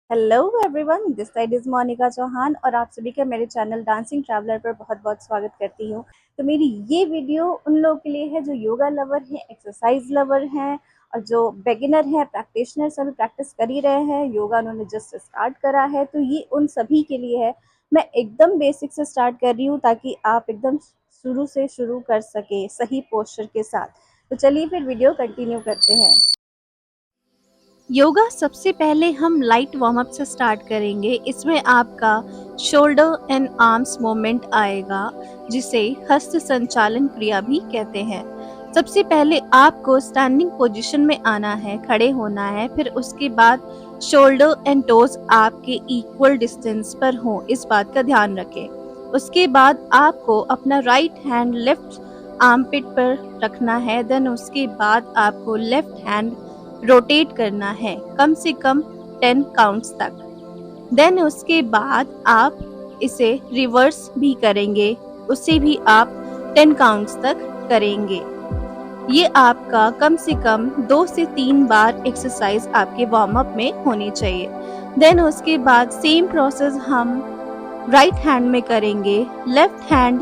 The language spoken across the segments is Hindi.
Hello everyone, this side is Monika Chauhan और आप सभी का मेरे चैनल डांसिंग ट्रैवलर पर बहुत बहुत स्वागत करती हूँ। तो मेरी ये वीडियो उन लोगों के लिए है जो योगा लवर हैं, एक्सरसाइज लवर हैं और जो बिगिनर हैं, प्रैक्टिशनर सभी प्रैक्टिस कर ही रहे हैं, योगा उन्होंने जस्ट स्टार्ट करा है, तो ये उन सभी के लिए है। मैं एकदम बेसिक से स्टार्ट कर रही हूँ ताकि आप एकदम शुरू से शुरू कर सके सही पोस्चर के साथ। तो चलिए फिर वीडियो कंटिन्यू करते हैं। योगा सबसे पहले हम लाइट वार्म अप से स्टार्ट करेंगे। इसमें आपका शोल्डर एंड आर्म्स मूवमेंट आएगा, जिसे हस्त संचालन क्रिया भी कहते हैं। सबसे पहले आपको स्टैंडिंग पोजीशन में आना है, खड़े होना है। फिर उसके बाद शोल्डर एंड टोज आपके इक्वल डिस्टेंस पर हो, इस बात का ध्यान रखें। उसके बाद आपको अपना राइट हैंड लेफ्ट आर्मपिट पर रखना है। देन उसके बाद आपको लेफ्ट हैंड रोटेट करना है कम से कम 10 काउंट्स तक। देन उसके बाद आप इसे रिवर्स भी करेंगे, उसे भी आप 10 काउंट्स तक करेंगे। ये आपका कम से कम 2 से 3 बार एक्सरसाइज आपके वार्म अप में होनी चाहिए। देन उसके बाद सेम प्रोसेस हम राइट हैंड में करेंगे। Left hand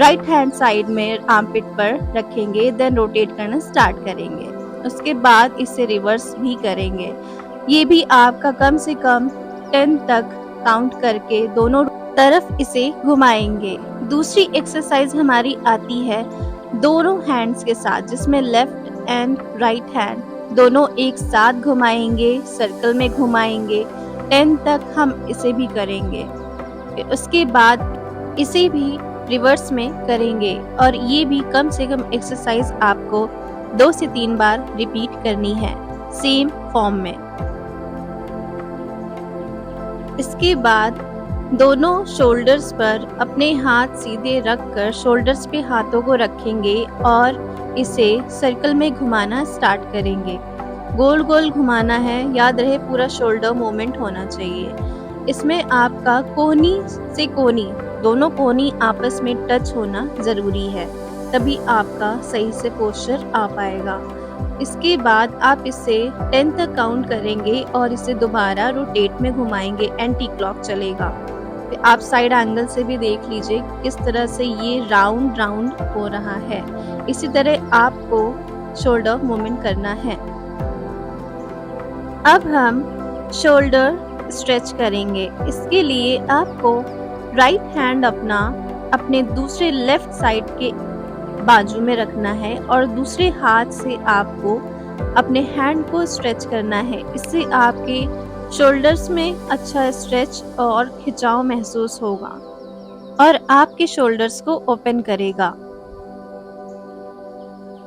right hand side में आर्मपिट पर रखेंगे, देन रोटेट करना स्टार्ट करेंगे। उसके बाद इसे रिवर्स भी करेंगे। ये भी आपका कम से कम 10 तक काउंट करके दोनों तरफ इसे घुमाएंगे। दूसरी एक्सरसाइज हमारी आती है दोनों हैंड्स के साथ, जिसमें लेफ्ट एंड राइट हैंड दोनों एक साथ घुमाएंगे, सर्कल में घुमाएंगे। 10 तक हम इसे भी करेंगे। फिर उसके बाद इसे भी रिवर्स में करेंगे और ये भी कम से कम एक्सरसाइज आपको 2 से 3 बार रिपीट करनी है सेम फॉर्म में। इसके बाद दोनों शोल्डर्स पर अपने हाथ सीधे रखकर शोल्डर्स पे हाथों को रखेंगे और इसे सर्कल में घुमाना स्टार्ट करेंगे। गोल गोल घुमाना है, याद रहे पूरा शोल्डर मूवमेंट होना चाहिए। इसमें आपका कोहनी से कोहनी, दोनों कोहनी आपस में टच होना जरूरी है, तभी आपका सही से पोस्चर आ पाएगा। इसके बाद आप इसे 10 तक काउंट करेंगे और इसे दोबारा रोटेट में घुमाएंगे, एंटी क्लॉक चलेगा। फिर आप साइड एंगल से भी देख लीजिए किस तरह से ये राउंड राउंड हो रहा है। इसी तरह आपको शोल्डर मूवमेंट करना है। अब हम शोल्डर स्ट्रेच करेंगे। इसके लिए आपको राइट हैंड अपने दूसरे लेफ्ट साइड के बाजू में रखना है और दूसरे हाथ से आपको अपने हैंड को स्ट्रेच करना है। इससे आपके शोल्डर्स में अच्छा स्ट्रेच और खिंचाव महसूस होगा और आपके शोल्डर्स को ओपन करेगा।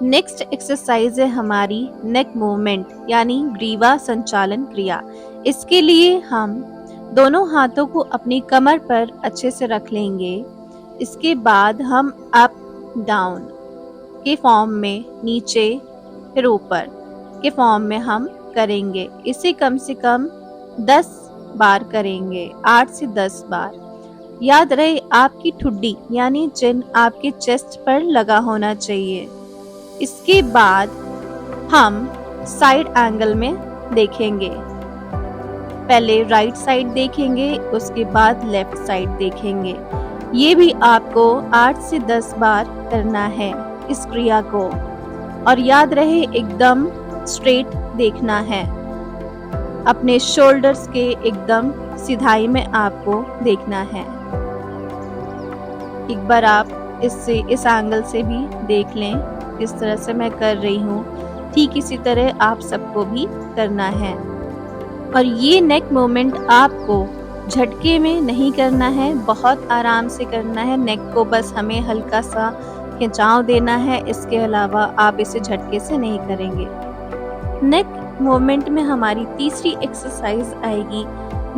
नेक्स्ट एक्सरसाइज है हमारी नेक मूवमेंट यानी ग्रीवा संचालन क्रिया। इसके लिए हम दोनों हाथों को अपनी कमर पर अच्छे से रख लेंगे। इसके बाद हम अप डाउन के फॉर्म में, नीचे फिर ऊपर के फॉर्म में हम करेंगे। इसे कम से कम 10 बार करेंगे, 8 से 10 बार। याद रहे आपकी ठुड्डी यानी चिन आपके चेस्ट पर लगा होना चाहिए। इसके बाद हम साइड एंगल में देखेंगे। पहले राइट साइड देखेंगे, उसके बाद लेफ्ट साइड देखेंगे। ये भी आपको 8 से 10 बार करना है इस क्रिया को। और याद रहे एकदम स्ट्रेट देखना है, अपने शोल्डर्स के एकदम सिधाई में आपको देखना है। एक बार आप इस एंगल से भी देख लें किस तरह से मैं कर रही हूँ। ठीक इसी तरह आप सबको भी करना है। और ये नेक मूवमेंट आपको झटके में नहीं करना है, बहुत आराम से करना है। नेक को बस हमें हल्का सा खिंचाव देना है, इसके अलावा आप इसे झटके से नहीं करेंगे। नेक मूवमेंट में हमारी तीसरी एक्सरसाइज आएगी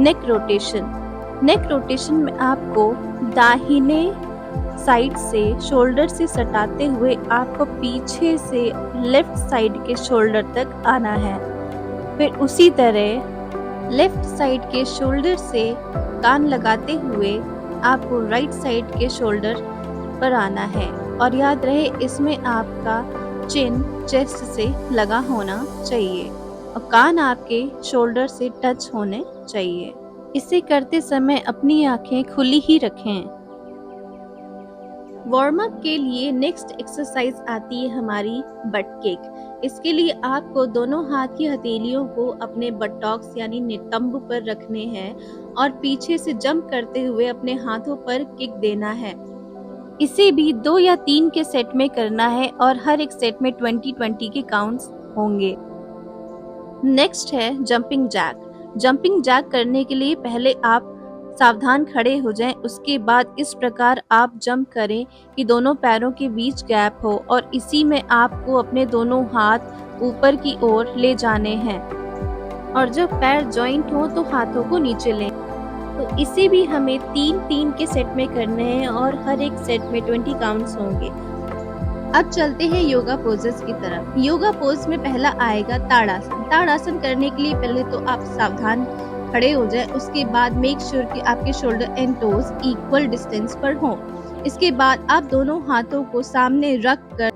नेक रोटेशन। नेक रोटेशन में आपको दाहिने साइड से शोल्डर से सटाते हुए आपको पीछे से लेफ्ट साइड के शोल्डर तक आना है। फिर उसी तरह लेफ्ट साइड के शोल्डर से कान लगाते हुए आपको राइट साइड के शोल्डर पर आना है। और याद रहे इसमें आपका चिन चेस्ट से लगा होना चाहिए। और कान आपके शोल्डर से टच होने चाहिए। इसे करते समय अपनी आंखें खुली ही रखें। वार्म अप के लिए नेक्स्ट एक्सरसाइज आती है हमारी बट किक। इसके लिए आपको दोनों हाथ की हथेलियों को अपने बटॉक्स यानी नितंब पर रखने हैं और पीछे से जंप करते हुए अपने हाथों पर किक देना है। इसे भी 2 या 3 के सेट में करना है और हर एक सेट में 20-20 के काउंट्स होंगे। नेक्स्ट है जंपिंग जैक। जंपिंग जैक करने के लिए पहले आप सावधान खड़े हो जाएं, उसके बाद इस प्रकार आप जंप करें कि दोनों पैरों के बीच गैप हो और इसी में आपको अपने दोनों हाथ ऊपर की ओर ले जाने हैं और जब पैर जॉइंट हो तो हाथों को नीचे लें। तो इसे भी हमें 3-3 के सेट में करने हैं और हर एक सेट में 20 काउंट्स होंगे। अब चलते हैं योगा पोजेस की तरफ। योगा पोज में पहला आएगा ताड़ासन। ताड़ासन करने के लिए पहले तो आप सावधान खड़े हो जाए, उसके बाद मेक श्योर कि आपके shoulder and toes equal distance पर हों। इसके बाद आप दोनों हाथों को सामने रख कर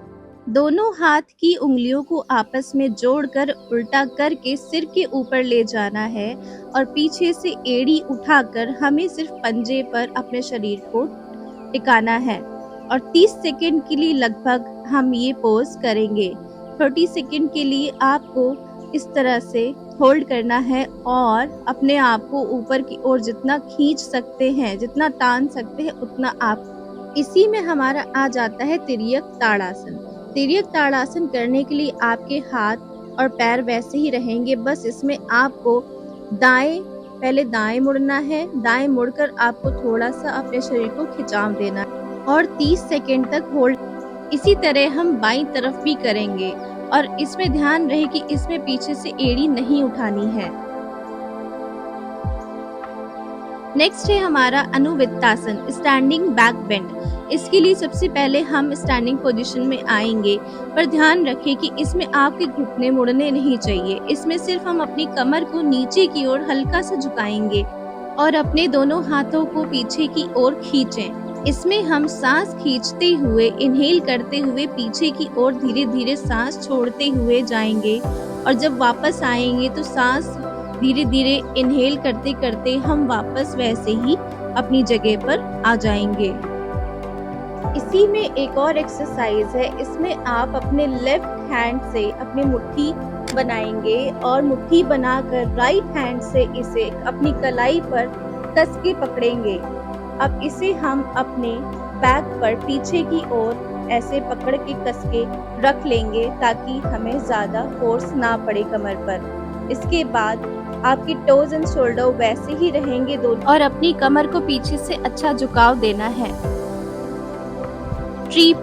दोनों हाथ की उंगलियों को आपस में जोड़कर उल्टा करके सिर के ऊपर ले जाना है और पीछे से एड़ी उठाकर हमें सिर्फ पंजे पर अपने शरीर को टिकाना है और 30 सेकंड के लिए लगभग हम ये पोज करेंगे। 30 सेकंड के लिए आपको इस तरह से होल्ड करना है और अपने आप को ऊपर की ओर जितना खींच सकते हैं, जितना तान सकते हैं उतना आप। इसी में हमारा आ जाता है तिर्यक ताड़ासन। तिर्यक ताड़ासन करने के लिए आपके हाथ और पैर वैसे ही रहेंगे, बस इसमें आपको पहले दाएं मुड़ना है, दाएं मुड़कर आपको थोड़ा सा अपने शरीर को खिंचाव देना है और 30 सेकंड तक होल्ड। इसी तरह हम बाईं तरफ भी करेंगे और इसमें ध्यान रहे कि इसमें पीछे से एड़ी नहीं उठानी है। नेक्स्ट है हमारा अनुवित्तासन, स्टैंडिंग बैक बेंड। इसके लिए सबसे पहले हम स्टैंडिंग पोजीशन में आएंगे, पर ध्यान रखें कि इसमें आपके घुटने मुड़ने नहीं चाहिए। इसमें सिर्फ हम अपनी कमर को नीचे की ओर हल्का सा झुकाएंगे और अपने दोनों हाथों को पीछे की ओर खींचें। इसमें हम सांस खींचते हुए इनहेल करते हुए पीछे की ओर धीरे धीरे सांस छोड़ते हुए जाएंगे और जब वापस आएंगे तो सांस धीरे धीरे इनहेल करते करते हम वापस वैसे ही अपनी जगह पर आ जाएंगे। इसी में एक और एक्सरसाइज है, इसमें आप अपने लेफ्ट हैंड से अपनी मुट्ठी बनाएंगे और मुट्ठी बनाकर राइट हैंड से इसे अपनी कलाई पर कस के पकड़ेंगे। अब इसे हम अपने बैक पर पीछे की ओर ऐसे पकड़ के कस के रख लेंगे ताकि हमें ज्यादा फोर्स ना पड़े कमर पर। इसके बाद आपकी टोज एंड शोल्डर वैसे ही रहेंगे दोनों और अपनी कमर को पीछे से अच्छा झुकाव देना है। ट्री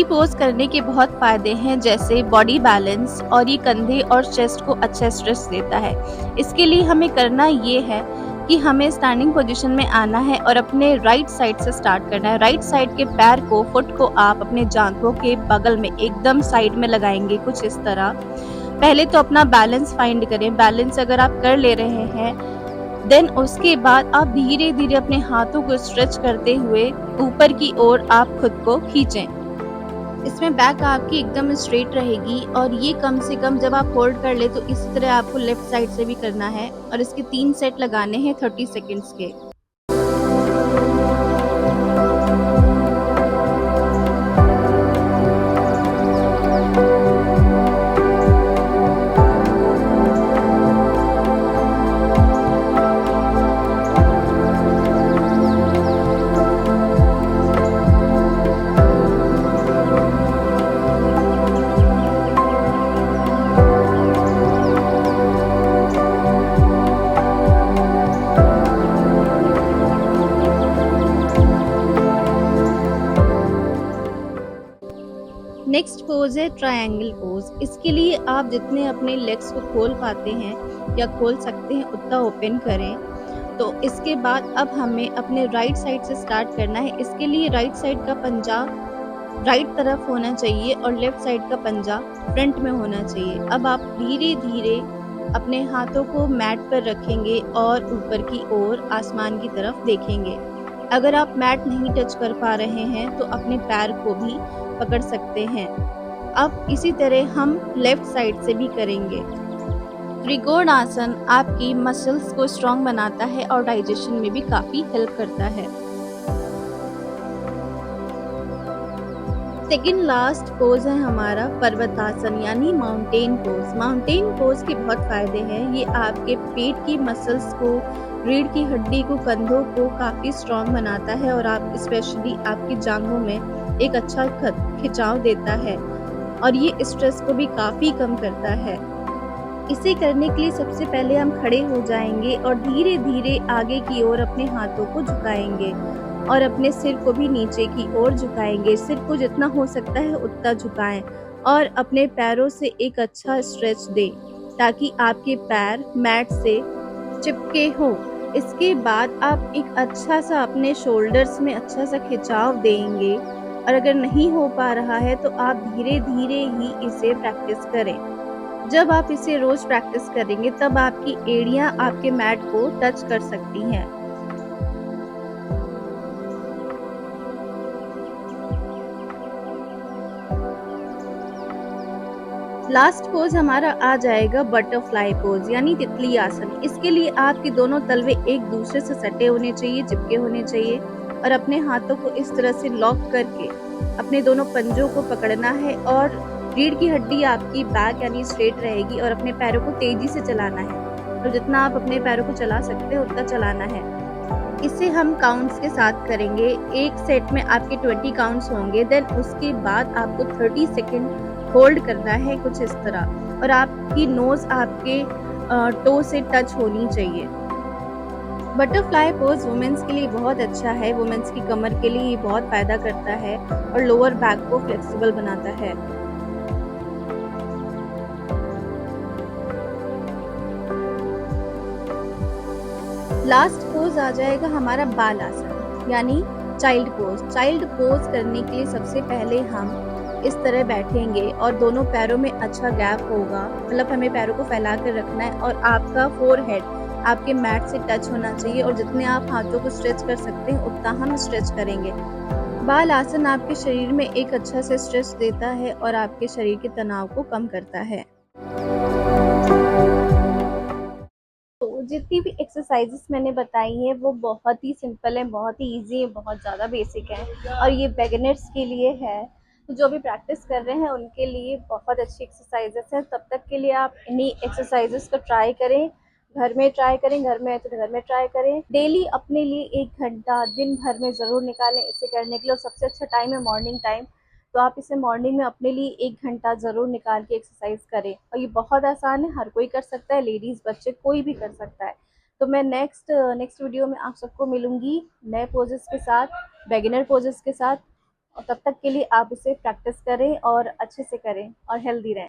पोज करने के बहुत फायदे हैं, जैसे बॉडी बैलेंस और ये कंधे और चेस्ट को अच्छा स्ट्रेच देता है। इसके लिए हमें करना ये है कि हमें स्टैंडिंग पोजीशन में आना है और अपने राइट साइड से स्टार्ट करना है। राइट साइड के पैर को, फुट को आप अपने जांघों के बगल में एकदम साइड में लगाएंगे, कुछ इस तरह। पहले तो अपना बैलेंस फाइंड करें। बैलेंस अगर आप कर ले रहे हैं देन उसके बाद आप धीरे धीरे अपने हाथों को स्ट्रेच करते हुए ऊपर की ओर आप खुद को खींचें। इसमें बैक आपकी एकदम स्ट्रेट रहेगी और ये कम से कम जब आप होल्ड कर ले तो इसी तरह आपको लेफ्ट साइड से भी करना है और इसके 3 सेट लगाने हैं 30 सेकेंड्स के। नेक्स्ट पोज है ट्रायंगल पोज। इसके लिए आप जितने अपने लेग्स को खोल पाते हैं या खोल सकते हैं उतना ओपन करें। तो इसके बाद अब हमें अपने राइट साइड से स्टार्ट करना है। इसके लिए राइट साइड का पंजा राइट तरफ होना चाहिए और लेफ्ट साइड का पंजा फ्रंट में होना चाहिए। अब आप धीरे धीरे अपने हाथों को मैट पर रखेंगे और ऊपर की ओर आसमान की तरफ देखेंगे। अगर आप मैट नहीं टच कर पा रहे हैं तो अपने पैर को भी पकड़ सकते हैं। अब इसी तरह हम लेफ्ट साइड से भी करेंगे। त्रिकोणासन आपकी मसल्स को स्ट्रॉन्ग बनाता है और डाइजेशन में भी काफ़ी हेल्प करता है। सेकंड लास्ट पोज है हमारा पर्वतासन यानी माउंटेन पोज। माउंटेन पोज के बहुत फायदे हैं। ये आपके पेट की मसल्स को, रीढ़ की हड्डी को, कंधों को काफ़ी स्ट्रॉन्ग बनाता है और आप स्पेशली आपकी जांघों में एक अच्छा खिंचाव देता है और ये स्ट्रेस को भी काफ़ी कम करता है। इसे करने के लिए सबसे पहले हम खड़े हो जाएंगे और धीरे धीरे आगे की ओर अपने हाथों को झुकाएंगे और अपने सिर को भी नीचे की ओर झुकाएंगे। सिर को जितना हो सकता है उतना झुकाएं और अपने पैरों से एक अच्छा स्ट्रेच दें ताकि आपके पैर मैट से चिपके हो। इसके बाद आप एक अच्छा सा अपने शोल्डर्स में अच्छा सा खिंचाव देंगे और अगर नहीं हो पा रहा है तो आप धीरे धीरे ही इसे प्रैक्टिस करें। जब आप इसे रोज प्रैक्टिस करेंगे तब आपकी एड़ियां आपके मैट को टच कर सकती हैं। लास्ट पोज हमारा आ जाएगा बटरफ्लाई पोज यानी तितली आसन। इसके लिए आपके दोनों तलवे एक दूसरे से सटे होने चाहिए, चिपके होने चाहिए और अपने हाथों को इस तरह से लॉक करके अपने दोनों पंजों को पकड़ना है और रीढ़ की हड्डी आपकी बैक यानी स्ट्रेट रहेगी और अपने पैरों को तेजी से चलाना है। तो जितना आप अपने पैरों को चला सकते हैं उतना चलाना है। इसे हम काउंट्स के साथ करेंगे। एक सेट में आपके 20 काउंट्स होंगे, देन उसके बाद आपको 30 सेकेंड होल्ड करना है कुछ इस तरह और आपकी नोज आपके टो से टच होनी चाहिए। बटरफ्लाई पोज वुमेन्स के लिए बहुत अच्छा है। वुमेन्स की कमर के लिए ये बहुत फायदा करता है और लोअर बैक को फ्लेक्सिबल बनाता है। लास्ट पोज आ जाएगा हमारा बाल आसन यानी चाइल्ड पोज। चाइल्ड पोज करने के लिए सबसे पहले हम इस तरह बैठेंगे और दोनों पैरों में अच्छा गैप होगा, मतलब हमें पैरों को फैला कर रखना है और आपका फोरहेड आपके मैट से टच होना चाहिए और जितने आप हाथों को स्ट्रेच कर सकते हैं उतना हम स्ट्रेच करेंगे। बाल आसन आपके शरीर में एक अच्छा से स्ट्रेच देता है और आपके शरीर के तनाव को कम करता है। तो जितनी भी एक्सरसाइजेस मैंने बताई हैं वो बहुत ही सिंपल है, बहुत ही इजी है, बहुत ज़्यादा बेसिक है और ये बिगिनर्स के लिए है। तो जो भी प्रैक्टिस कर रहे हैं उनके लिए बहुत अच्छी एक्सरसाइजेस हैं। तब तक के लिए आप इन्हीं एक्सरसाइजेस को ट्राई करें, घर में ट्राई करें, घर में है तो घर में ट्राई करें। डेली अपने लिए 1 घंटा दिन भर में ज़रूर निकालें इसे करने के लिए और सबसे अच्छा टाइम है मॉर्निंग टाइम। तो आप इसे मॉर्निंग में अपने लिए 1 घंटा ज़रूर निकाल के एक्सरसाइज करें और ये बहुत आसान है, हर कोई कर सकता है, लेडीज़ बच्चे कोई भी कर सकता है। तो मैं नेक्स्ट वीडियो में आप सबको मिलूंगी नए पोजेस के साथ, बिगिनर पोजेस के साथ और तब तक के लिए आप इसे प्रैक्टिस करें और अच्छे से करें और हेल्दी रहें।